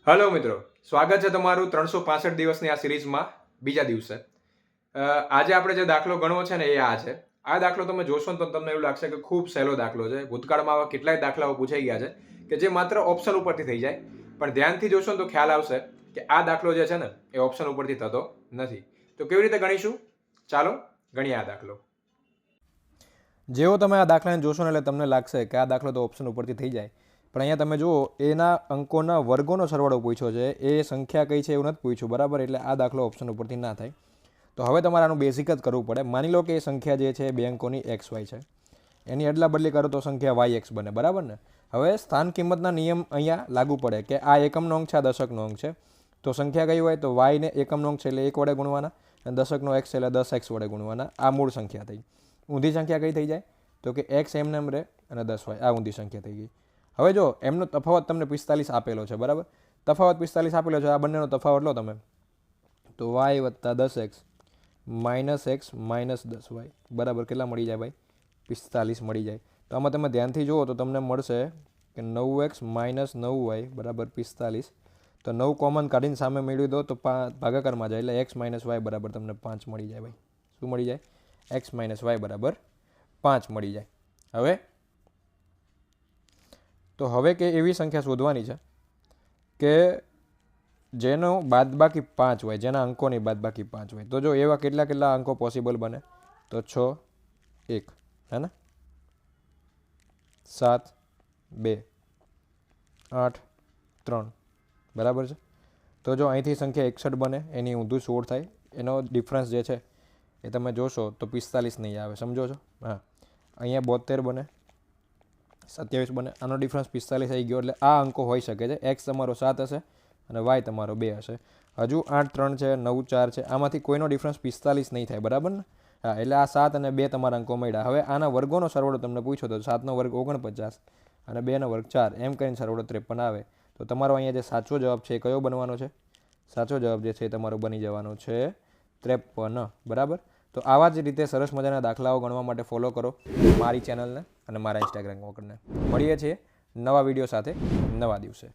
Hello મિત્રો, સ્વાગત છે તમારું 365 દિવસની આ સિરીઝમાં બીજા દિવસે. આજે આપણે જે દાખલો ગણવો છે ને એ આ છે. આ દાખલો તમે જોશો ને તો તમને એવું લાગશે કે ખૂબ સહેલો દાખલો છે. ભૂતકાળમાં આવા કેટલાય દાખલાઓ પૂછાઈ ગયા છે કે જે માત્ર ઓપ્શન ઉપરથી થઈ જાય, પણ ધ્યાનથી જોશો ને તો ખ્યાલ આવશે કે આ દાખલો જે છે ને એ ઓપ્શન ઉપરથી થતો નથી. તો કેવી રીતે ગણીશું? ચાલો ગણીએ આ દાખલો. જેવો તમે આ દાખલાને જોશો ને એટલે તમને લાગશે કે આ દાખલો તો ઓપ્શન ઉપરથી થઈ જાય, પણ અહીંયા તમે જુઓ એના અંકોના વર્ગોનો સરવાળો પૂછ્યો છે. એ સંખ્યા કઈ છે એવું નથી પૂછ્યું, બરાબર? એટલે આ દાખલો ઓપ્શન ઉપરથી ના થાય. તો હવે તમારે આનું બેઝિક જ કરવું પડે. માની લો કે એ સંખ્યા જે છે બે અંકોની એક્સ વાય છે, એની અદલા બદલી કરો તો સંખ્યા વાય એક્સ બને, બરાબર ને? હવે સ્થાન કિંમતના નિયમ અહીંયા લાગુ પડે કે આ એકમનો અંક છે, આ દશકનો અંક છે. તો સંખ્યા કઈ હોય તો વાયને એકમનો અંક છે એટલે 1 વડે ગુણવાના, અને દશકનો એક્સ છે એટલે 10x વડે ગુણવાના. આ મૂળ સંખ્યા થઈ. ઊંધી સંખ્યા કઈ થઈ જાય તો કે એક્સ એમને એમ રહે અને 10y. આ ઊંધી સંખ્યા થઈ ગઈ. હવે જો એમનો તફાવત તમને 45 આપેલો છે, બરાબર? તફાવત 45 આપેલો છે. આ બંનેનો તફાવત લો તમે તો y વત્તા 10x minus x minus 10y બરાબર કેટલા મળી જાય ભાઈ? 45 મળી જાય. તો આમાં તમે ધ્યાનથી જુઓ તો તમને મળશે કે 9x માઇનસ 9y બરાબર 45. તો 9 કોમન કાઢીને સામે મેળવી દો તો ભાગાકારમાં જાય એટલે x માઇનસ y બરાબર તમને 5 મળી જાય ભાઈ. શું મળી જાય? x માઇનસ y બરાબર 5 મળી જાય. હવે કે એવી સંખ્યા શોધવાની છે કે જેનો બાદબાકી 5 હોય, જેના અંકોની બાદબાકી 5 હોય. તો જો એવા કેટલા અંકો પોસિબલ બને તો 6 1 હે ને, 7 2 8 3 બરાબર છે. તો જો અહીંથી સંખ્યા 61 બને, એની ઊંધું 16 થાય. એનો ડિફરન્સ જે છે એ તમે જોશો તો 45 નહીં આવે, સમજો છો? હા, અહીંયા 72 બને, 27 બને. આનો ડિફરન્સ 45 આવી ગયો. એટલે આ અંકો હોઈ શકે છે. એક્સ તમારો 7 હશે અને વાય તમારો 2 હશે. હજુ 8 3 છે, 9 4 છે. આમાંથી કોઈનો ડિફરન્સ 45 નહીં થાય, બરાબર ને? હા, એટલે આ 7 અને 2 તમારા અંકો મળ્યા. હવે આના વર્ગોનો સરવાળો તમને પૂછ્યો તો 7નો વર્ગ 49 અને 2નો વર્ગ 4, એમ કરીને સરવાળો 53 આવે. તો તમારો અહીંયા જે સાચો જવાબ છે એ કયો બનવાનો છે? સાચો જવાબ જે છે એ તમારો બની જવાનો છે 53, બરાબર? તો આવા જ રીતે સરસ મજાના દાખલાઓ ગણવા માટે ફોલો કરો મારી ચેનલને અને મારા ઇન્સ્ટાગ્રામ અકાઉન્ટને. મળીએ છીએ નવા વિડીયો સાથે નવા દિવસે.